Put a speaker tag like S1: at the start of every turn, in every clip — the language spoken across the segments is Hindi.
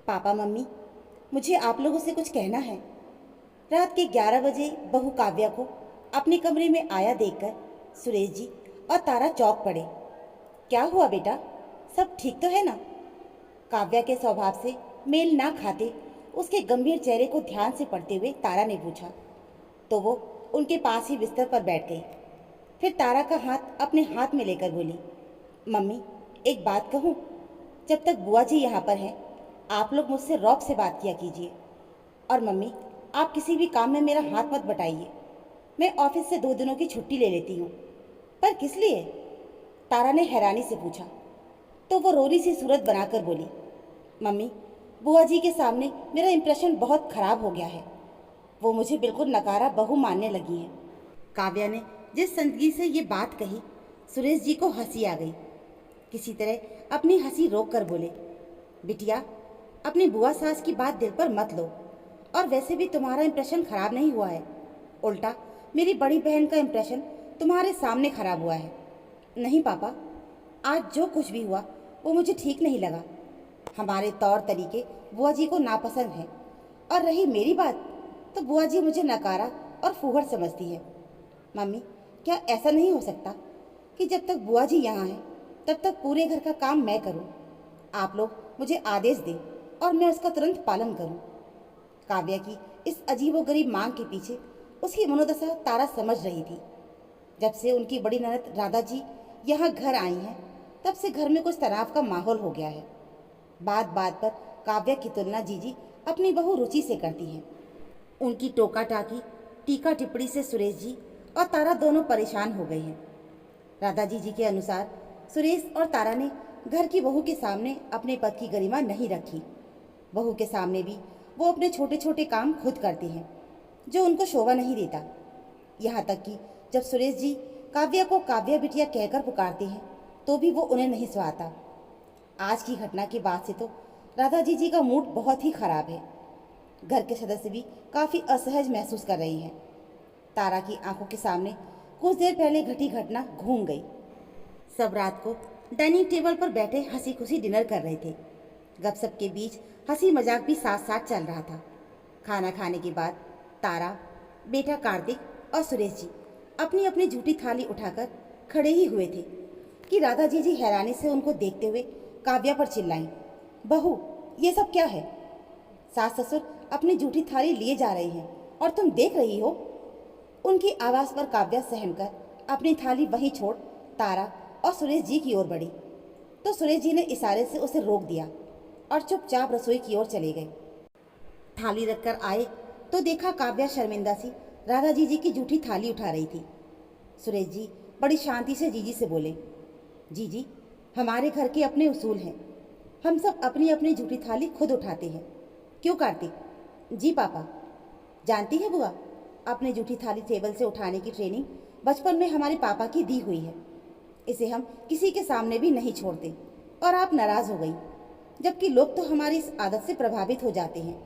S1: पापा मम्मी, मुझे आप लोगों से कुछ कहना है। रात के 11 बजे बहू काव्या को अपने कमरे में आया देखकर सुरेश जी और तारा चौंक पड़े। क्या हुआ बेटा, सब ठीक तो है ना? काव्या के स्वभाव से मेल ना खाते उसके गंभीर चेहरे को ध्यान से पढ़ते हुए तारा ने पूछा। तो वो उनके पास ही बिस्तर पर बैठ गई। फिर तारा का हाथ अपने हाथ में लेकर बोली, मम्मी एक बात कहूँ, जब तक बुआ जी यहाँ पर हैं आप लोग मुझसे रौब से बात किया कीजिए। और मम्मी, आप किसी भी काम में मेरा हाथ मत बटाइए। मैं ऑफिस से 2 दिनों की छुट्टी ले लेती हूँ। पर किस लिए? तारा ने हैरानी से पूछा। तो वो रोनी सी सूरत बनाकर बोली, मम्मी बुआ जी के सामने मेरा इंप्रेशन बहुत खराब हो गया है। वो मुझे बिल्कुल नकारा बहू मानने लगी हैं। काव्या ने जिस संजीदगी से ये बात कही, सुरेश जी को हंसी आ गई। किसी तरह अपनी हंसी रोक कर बोले, बिटिया अपनी बुआ सास की बात दिल पर मत लो। और वैसे भी तुम्हारा इंप्रेशन खराब नहीं हुआ है, उल्टा मेरी बड़ी बहन का इंप्रेशन तुम्हारे सामने खराब हुआ है। नहीं पापा, आज जो कुछ भी हुआ वो मुझे ठीक नहीं लगा। हमारे तौर तरीके बुआ जी को नापसंद हैं। और रही मेरी बात, तो बुआ जी मुझे नकारा और फूहड़ समझती है। मम्मी, क्या ऐसा नहीं हो सकता कि जब तक बुआ जी यहाँ हैं तब तक पूरे घर का काम मैं करूँ? आप लोग मुझे आदेश दें और मैं उसका तुरंत पालन करूँ। काव्या की इस अजीबोगरीब मांग के पीछे उसकी मनोदशा तारा समझ रही थी। जब से उनकी बड़ी ननद राधा जी यहाँ घर आई हैं, तब से घर में कुछ तनाव का माहौल हो गया है। बात बात पर काव्या की तुलना जीजी अपनी बहू रुचि से करती हैं। उनकी टोका टाकी, टीका टिप्पणी से सुरेश जी और तारा दोनों परेशान हो गए हैं। राधा जी के अनुसार सुरेश और तारा ने घर की बहू के सामने अपने पद की गरिमा नहीं रखी। बहू के सामने भी वो अपने छोटे छोटे काम खुद करती हैं, जो उनको शोभा नहीं देता। यहाँ तक कि जब सुरेश जी काव्या को काव्या बिटिया कहकर पुकारते हैं तो भी वो उन्हें नहीं सुहाता। आज की घटना के बाद से तो राधा जी का मूड बहुत ही खराब है। घर के सदस्य भी काफ़ी असहज महसूस कर रही हैं। तारा की आंखों के सामने कुछ देर पहले घटी घटना घूम गई। सब रात को डाइनिंग टेबल पर बैठे हंसी खुशी डिनर कर रहे थे। गपशप के बीच हंसी मजाक भी साथ साथ चल रहा था। खाना खाने के बाद तारा, बेटा कार्तिक और सुरेश जी अपनी अपनी झूठी थाली उठाकर खड़े ही हुए थे कि राधा जी हैरानी से उनको देखते हुए काव्या पर चिल्लाईं, बहू ये सब क्या है? सास ससुर अपनी झूठी थाली लिए जा रहे हैं और तुम देख रही हो। उनकी आवाज़ पर काव्या सहम कर अपनी थाली वहीं छोड़ तारा और सुरेश जी की ओर बढ़ी, तो सुरेश जी ने इशारे से उसे रोक दिया और चुपचाप रसोई की ओर चले गए। थाली रखकर आए तो देखा काव्या शर्मिंदा सी राधा जी की जूठी थाली उठा रही थी। सुरेश जी बड़ी शांति से जीजी से बोले, जीजी हमारे घर के अपने उसूल हैं, हम सब अपनी अपनी जूठी थाली खुद उठाते हैं। क्यों कार्तिक? जी पापा। जानती है बुआ, अपनी जूठी थाली टेबल से उठाने की ट्रेनिंग बचपन में हमारे पापा की दी हुई है। इसे हम किसी के सामने भी नहीं छोड़ते। और आप नाराज़ हो गई, जबकि लोग तो हमारी इस आदत से प्रभावित हो जाते हैं।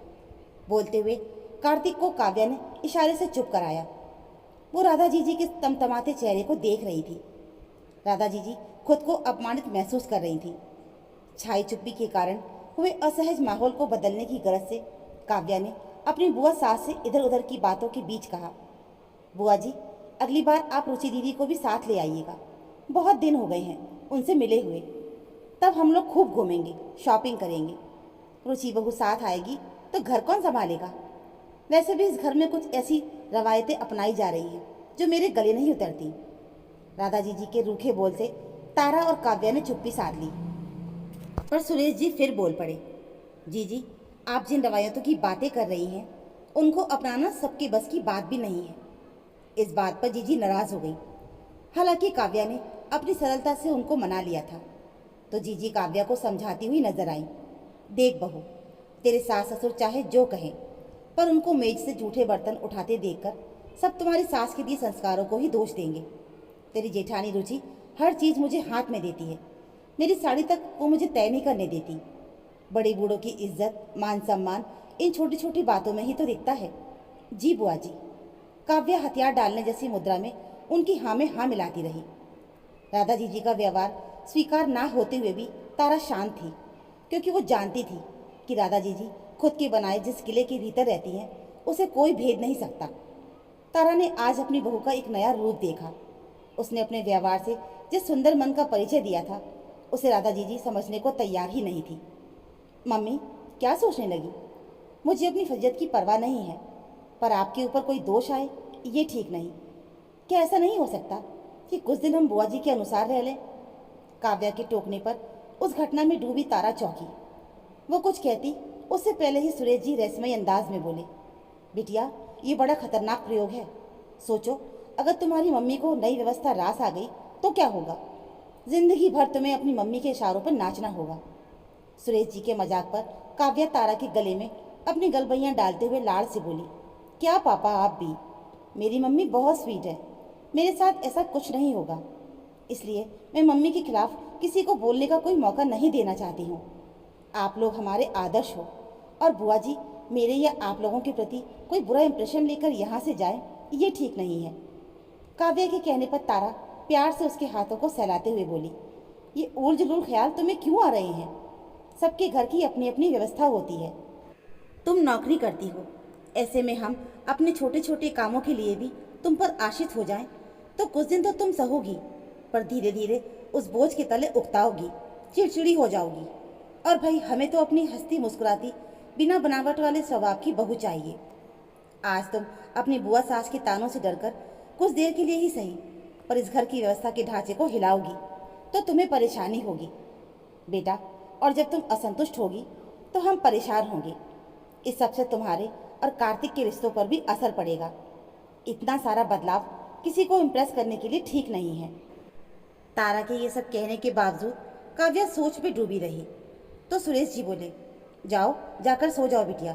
S1: बोलते हुए कार्तिक को काव्या ने इशारे से चुप कराया। वो राधा जी के तमतमाते चेहरे को देख रही थी। राधा जी खुद को अपमानित महसूस कर रही थी। छाई चुप्पी के कारण हुए असहज माहौल को बदलने की गरज से काव्या ने अपनी बुआ सास से इधर उधर की बातों के बीच कहा, बुआ जी अगली बार आप रुचि दीदी को भी साथ ले आइएगा। बहुत दिन हो गए हैं उनसे मिले हुए। तब हम लोग खूब घूमेंगे, शॉपिंग करेंगे। रुचि बहू साथ आएगी तो घर कौन संभालेगा? वैसे भी इस घर में कुछ ऐसी रवायतें अपनाई जा रही हैं जो मेरे गले नहीं उतरती। राधा जी के रूखे बोल से तारा और काव्या ने चुप्पी साध ली। पर सुरेश जी फिर बोल पड़े, जी आप जिन रवायतों की बातें कर रही हैं उनको अपनाना सबके बस की बात भी नहीं है। इस बात पर जीजी नाराज़ हो गई। हालांकि काव्या ने अपनी सरलता से उनको मना लिया था, तो जीजी काव्या को समझाती हुई नजर आई, देख बहू, तेरे सास ससुर चाहे जो कहें, पर उनको मेज से जूठे बर्तन उठाते देखकर सब तुम्हारी सास के दिए संस्कारों को ही दोष देंगे। तेरी जेठानी रुचि हर चीज़ मुझे हाथ में देती है, मेरी साड़ी तक वो मुझे तय नहीं करने देती। बड़े बूढ़ों की इज्जत मान सम्मान इन छोटी छोटी बातों में ही तो दिखता है। जी बुआ जी। काव्या हथियार डालने जैसी मुद्रा में उनकी हाँ में हाँ मिलाती रही। राधा जी का व्यवहार स्वीकार ना होते हुए भी तारा शांत थी, क्योंकि वो जानती थी कि राधा जी खुद के बनाए जिस किले के भीतर रहती हैं उसे कोई भेद नहीं सकता। तारा ने आज अपनी बहू का एक नया रूप देखा। उसने अपने व्यवहार से जिस सुंदर मन का परिचय दिया था उसे राधा जी समझने को तैयार ही नहीं थी। मम्मी क्या सोचने लगी? मुझे अपनी फजीयत की परवाह नहीं है, पर आपके ऊपर कोई दोष आए ये ठीक नहीं। क्या ऐसा नहीं हो सकता कि कुछ दिन हम बुआ जी के अनुसार रह लें? काव्या के टोकने पर उस घटना में डूबी तारा चौंकी। वो कुछ कहती उससे पहले ही सुरेश जी रहस्यमय अंदाज में बोले, बिटिया ये बड़ा खतरनाक प्रयोग है। सोचो अगर तुम्हारी मम्मी को नई व्यवस्था रास आ गई तो क्या होगा? जिंदगी भर तुम्हें अपनी मम्मी के इशारों पर नाचना होगा। सुरेश जी के मजाक पर काव्या तारा के गले में अपनी गलबैयाँ डालते हुए लाड़ से बोली, क्या पापा आप भी? मेरी मम्मी बहुत स्वीट है, मेरे साथ ऐसा कुछ नहीं होगा। इसलिए मैं मम्मी के खिलाफ किसी को बोलने का कोई मौका नहीं देना चाहती हूँ। आप लोग हमारे आदर्श हो और बुआ जी मेरे या आप लोगों के प्रति कोई बुरा इंप्रेशन लेकर यहाँ से जाए ये ठीक नहीं है। काव्या के कहने पर तारा प्यार से उसके हाथों को सहलाते हुए बोली, ये ऊल जुलूल ख्याल तुम्हें क्यों आ रहे हैं? सबके घर की अपनी अपनी व्यवस्था होती है। तुम नौकरी करती हो, ऐसे में हम अपने छोटे छोटे कामों के लिए भी तुम पर आश्रित हो जाएं तो कुछ दिन तो तुम सहोगी, पर धीरे धीरे उस बोझ के तले उकताओगी, चिड़चिड़ी हो जाओगी। और भाई हमें तो अपनी हंसती मुस्कुराती बिना बनावट वाले स्वभाव की बहू चाहिए। आज तुम अपनी बुआ सास के तानों से डरकर कुछ देर के लिए ही सही, पर इस घर की व्यवस्था के ढांचे को हिलाओगी तो तुम्हें परेशानी होगी बेटा, और जब तुम असंतुष्ट होगी तो हम परेशान होंगे। इस सबसे तुम्हारे और कार्तिक के रिश्तों पर भी असर पड़ेगा। इतना सारा बदलाव किसी को इम्प्रेस करने के लिए ठीक नहीं है। तारा के ये सब कहने के बावजूद काव्या सोच में डूबी रही तो सुरेश जी बोले, जाओ जाकर सो जाओ बिटिया,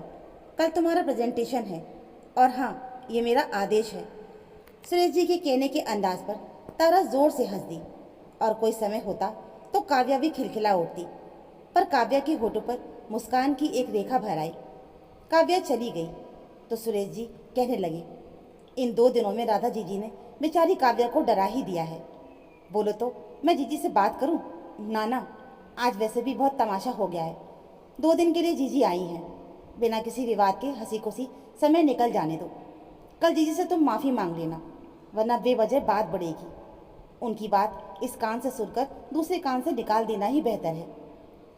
S1: कल तुम्हारा प्रेजेंटेशन है। और हाँ ये मेरा आदेश है। सुरेश जी के कहने के अंदाज पर तारा जोर से हंस दी और कोई समय होता तो काव्या भी खिलखिला उठती, पर काव्या के होठों पर मुस्कान की एक रेखा भर आई। काव्या चली गई तो सुरेश जी कहने लगे, इन 2 दिनों में राधा जीजी ने बेचारी काव्या को डरा ही दिया है। बोलो तो मैं जीजी से बात करूं? ना, आज वैसे भी बहुत तमाशा हो गया है। 2 दिन के लिए जीजी आई हैं, बिना किसी विवाद के हंसी खुशी समय निकल जाने दो। कल जीजी से तुम माफ़ी मांग लेना, वरना बेवजह बात बढ़ेगी। उनकी बात इस कान से सुनकर दूसरे कान से निकाल देना ही बेहतर है।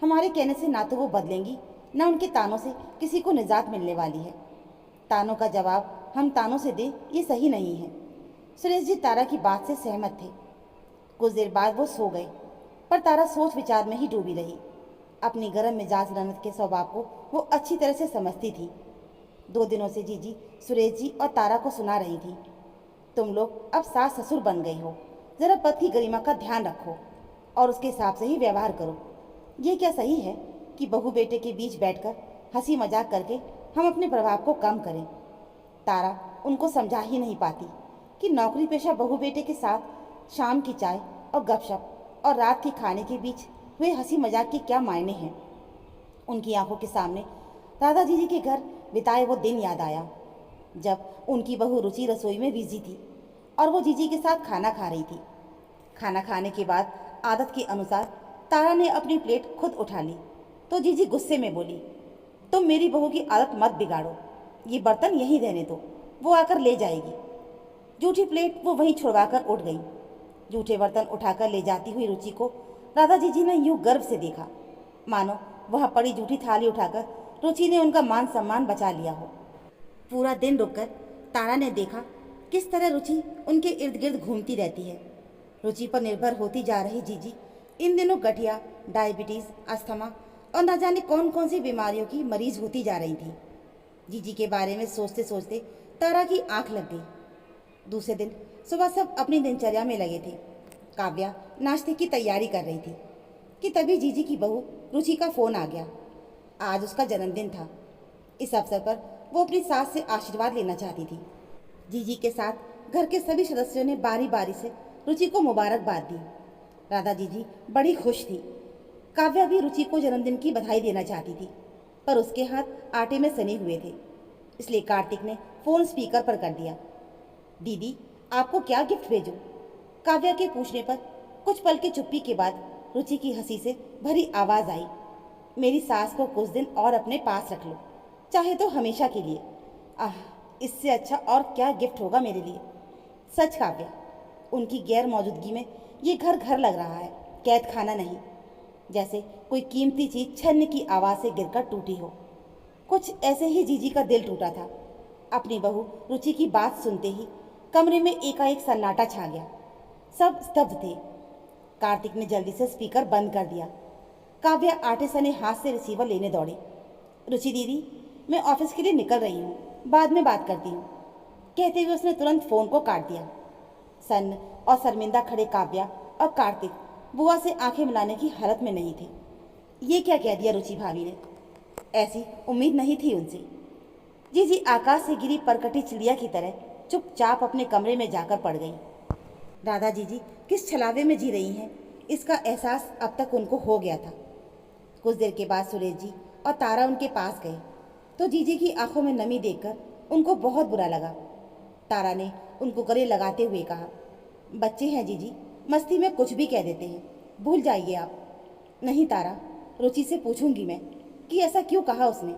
S1: हमारे कहने से ना तो वो बदलेंगी, ना उनके तानों से किसी को निजात मिलने वाली है। तानों का जवाब हम तानों से दें ये सही नहीं है। सुरेश जी तारा की बात से सहमत थे। कुछ देर बाद वो सो गए, पर तारा सोच विचार में ही डूबी रही। अपनी गर्म मिजाज ननद के स्वभाव को वो अच्छी तरह से समझती थी। 2 दिनों से जीजी सुरेश जी और तारा को सुना रही थी, तुम लोग अब सास ससुर बन गई हो, जरा पति की गरिमा का ध्यान रखो और उसके हिसाब से ही व्यवहार करो। ये क्या सही है कि बहू बेटे के बीच बैठकर हंसी मजाक करके हम अपने प्रभाव को कम करें? तारा उनको समझा ही नहीं पाती कि नौकरी पेशा बहू बेटे के साथ शाम की चाय और गपशप और रात के खाने के बीच हुए हंसी मजाक के क्या मायने हैं। उनकी आंखों के सामने राधा जी के घर बिताए वो दिन याद आया जब उनकी बहू रुचि रसोई में बिजी थी और वो जीजी के साथ खाना खा रही थी। खाना खाने के बाद आदत के अनुसार तारा ने अपनी प्लेट खुद उठा ली तो जीजी गुस्से में बोली, तुम मेरी बहू की आदत मत बिगाड़ो, ये बर्तन यहीं रहने दो, वो आकर ले जाएगी। जूठी प्लेट वो वहीं छुड़वाकर उठ गई। जूठे बर्तन उठाकर ले जाती हुई रुचि को राधा जीजी ने यूं गर्व से देखा, मानो वह पड़ी जूठी थाली उठाकर रुचि ने उनका मान सम्मान बचा लिया हो। पूरा दिन रुककर तारा ने देखा किस तरह रुचि उनके इर्द गिर्द घूमती रहती है। रुचि पर निर्भर होती जा रही जीजी इन दिनों गठिया, डायबिटीज़, अस्थमा और न जाने कौन कौन सी बीमारियों की मरीज होती जा रही थी। जीजी के बारे में सोचते सोचते तारा की आंख लग गई। दूसरे दिन सुबह सब अपनी दिनचर्या में लगे थे। काव्या नाश्ते की तैयारी कर रही थी कि तभी जीजी की बहू रुचि का फ़ोन आ गया। आज उसका जन्मदिन था। इस अवसर पर वो अपनी सास से आशीर्वाद लेना चाहती थी। जीजी के साथ घर के सभी सदस्यों ने बारी बारी से रुचि को मुबारकबाद दी। राधा जीजी बड़ी खुश थी। काव्या भी रुचि को जन्मदिन की बधाई देना चाहती थी, पर उसके हाथ आटे में सने हुए थे, इसलिए कार्तिक ने फ़ोन स्पीकर पर कर दिया। दीदी आपको क्या गिफ्ट भेजूं? काव्या के पूछने पर कुछ पल की चुप्पी के बाद रुचि की हंसी से भरी आवाज़ आई, मेरी सास को कुछ दिन और अपने पास रख लो, चाहे तो हमेशा के लिए। आह, इससे अच्छा और क्या गिफ्ट होगा मेरे लिए। सच काव्या, उनकी गैर मौजूदगी में ये घर घर लग रहा है, कैद खाना नहीं। जैसे कोई कीमती चीज छन्न की आवाज़ से गिरकर टूटी हो। कुछ ऐसे ही जीजी का दिल टूटा था। अपनी बहू रुचि की बात सुनते ही कमरे में एकाएक सन्नाटा छा गया। सब स्तब्ध थे। कार्तिक ने जल्दी से स्पीकर बंद कर दिया। काव्या आटे सने हाथ से रिसीवर लेने दौड़ी। रुचि दीदी, मैं ऑफिस के लिए निकल रही हूँ, बाद में बात करती हूँ, कहते हुए उसने तुरंत फ़ोन को काट दिया। सन्न और शर्मिंदा खड़े काव्या और कार्तिक बुआ से आंखें मिलाने की हालत में नहीं थे। ये क्या कह दिया रुचि भाभी ने? ऐसी उम्मीद नहीं थी उनसे। जीजी आकाश से गिरी परकटी चिड़िया की तरह चुपचाप अपने कमरे में जाकर पड़ गई। राधा जीजी किस छलावे में जी रही हैं, इसका एहसास अब तक उनको हो गया था। कुछ देर के बाद सुरेश जी और तारा उनके पास गए तो जीजी की आंखों में नमी देखकर उनको बहुत बुरा लगा। तारा ने उनको गले लगाते हुए कहा, बच्चे हैं जीजी, मस्ती में कुछ भी कह देते हैं, भूल जाइए आप। नहीं तारा, रुचि से पूछूंगी मैं कि ऐसा क्यों कहा उसने।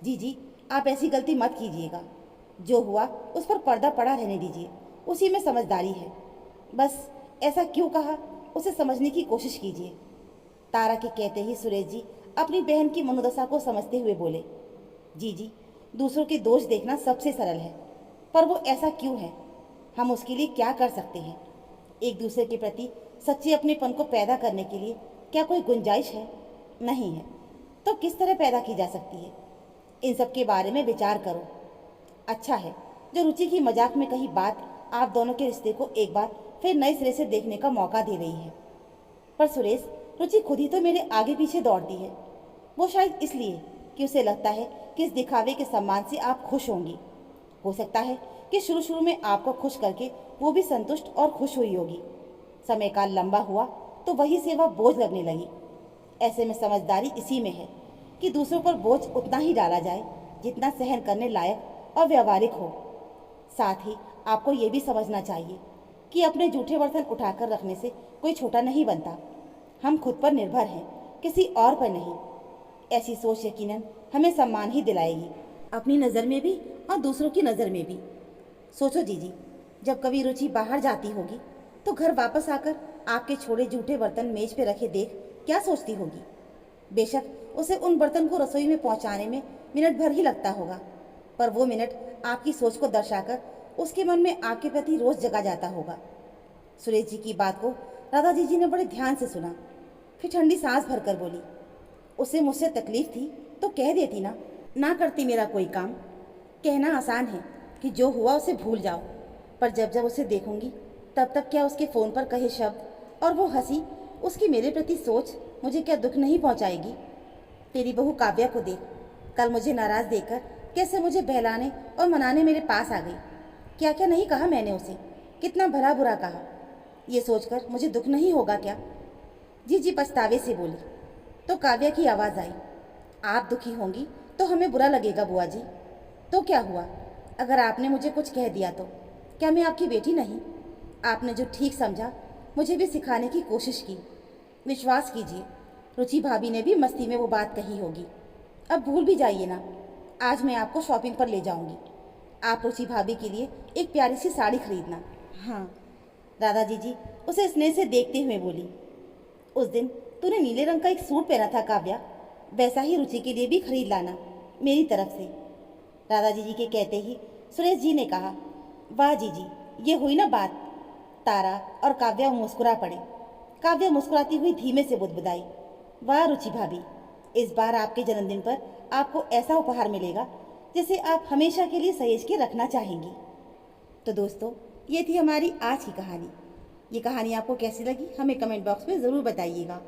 S1: जीजी, आप ऐसी गलती मत कीजिएगा। जो हुआ उस पर पर्दा पड़ा रहने दीजिए, उसी में समझदारी है। बस ऐसा क्यों कहा उसे समझने की कोशिश कीजिए। तारा के कहते ही सुरेश जी अपनी बहन की मनोदशा को समझते हुए बोले, जीजी, दूसरों के दोष देखना सबसे सरल है, पर वो ऐसा क्यों है, हम उसके लिए क्या कर सकते हैं। एक दूसरे के प्रति सच्चे अपनेपन को पैदा करने के लिए क्या कोई गुंजाइश है? नहीं है तो किस तरह पैदा की जा सकती है? इन सब के बारे में विचार करो। अच्छा है जो रुचि की मजाक में कही बात आप दोनों के रिश्ते को एक बार फिर नए सिरे से देखने का मौका दे रही है। पर सुरेश, रुचि खुद ही तो मेरे आगे पीछे दौड़ती है। वो शायद इसलिए कि उसे लगता है कि इस दिखावे के सम्मान से आप खुश होंगी। हो सकता है कि शुरू शुरू में आपको खुश करके वो भी संतुष्ट और खुश हुई होगी। समय काल लंबा हुआ तो वही सेवा बोझ लगने लगी। ऐसे में समझदारी इसी में है कि दूसरों पर बोझ उतना ही डाला जाए जितना सहन करने लायक और व्यवहारिक हो। साथ ही आपको ये भी समझना चाहिए कि अपने जूठे बर्तन उठाकर रखने से कोई छोटा नहीं बनता। हम खुद पर निर्भर हैं, किसी और पर नहीं। ऐसी सोच यकीनन हमें सम्मान ही दिलाएगी, अपनी नज़र में भी और दूसरों की नज़र में भी। सोचो जीजी, जब कभी रुचि बाहर जाती होगी तो घर वापस आकर आपके छोड़े जूठे बर्तन मेज पे रखे देख क्या सोचती होगी। बेशक उसे उन बर्तन को रसोई में पहुंचाने में मिनट भर ही लगता होगा, पर वो मिनट आपकी सोच को दर्शाकर उसके मन में आपके प्रति रोज जगा जाता होगा। सुरेश जी की बात को राधा जीजी ने बड़े ध्यान से सुना, फिर ठंडी सांस भरकर बोली, उसे मुझसे तकलीफ थी तो कह देती ना, ना करती मेरा कोई काम। कहना आसान है कि जो हुआ उसे भूल जाओ, पर जब जब उसे देखूंगी तब तब क्या उसके फ़ोन पर कहे शब्द और वो हंसी, उसकी मेरे प्रति सोच मुझे क्या दुख नहीं पहुंचाएगी। तेरी बहू काव्या को देख, कल मुझे नाराज़ देखकर कैसे मुझे बहलाने और मनाने मेरे पास आ गई। क्या क्या नहीं कहा मैंने उसे, कितना भला बुरा कहा। ये सोचकर मुझे दुख नहीं होगा क्या? जीजी पछतावे से बोली। तो काव्या की आवाज़ आई, आप दुखी होंगी तो हमें बुरा लगेगा बुआ जी। तो क्या हुआ, अगर आपने मुझे कुछ कह दिया तो क्या मैं आपकी बेटी नहीं? आपने जो ठीक समझा मुझे भी सिखाने की कोशिश की। विश्वास कीजिए, रुचि भाभी ने भी मस्ती में वो बात कही होगी। अब भूल भी जाइए ना, आज मैं आपको शॉपिंग पर ले जाऊंगी। आप रुचि भाभी के लिए एक प्यारी सी साड़ी खरीदना। हाँ, दादा जीजी उसे स्नेह से देखते हुए बोली, उस दिन तूने नीले रंग का एक सूट पहना था काव्या, वैसा ही रुचि के लिए भी खरीद लाना मेरी तरफ से। दादाजी जी के कहते ही सुरेश जी ने कहा, वाह जीजी, ये हुई ना बात। तारा और काव्या मुस्कुरा पड़े। काव्या मुस्कुराती हुई धीमे से बुदबुदाई, वाह रुचि भाभी, इस बार आपके जन्मदिन पर आपको ऐसा उपहार मिलेगा जिसे आप हमेशा के लिए सहेज के रखना चाहेंगी। तो दोस्तों, ये थी हमारी आज की कहानी। ये कहानी आपको कैसी लगी हमें कमेंट बॉक्स में ज़रूर बताइएगा।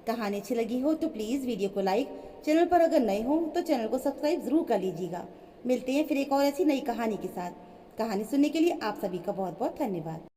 S1: कहानी अच्छी लगी हो तो प्लीज़ वीडियो को लाइक, चैनल पर अगर नए हो तो चैनल को सब्सक्राइब ज़रूर कर लीजिएगा। मिलते हैं फिर एक और ऐसी नई कहानी के साथ। कहानी सुनने के लिए आप सभी का बहुत बहुत धन्यवाद।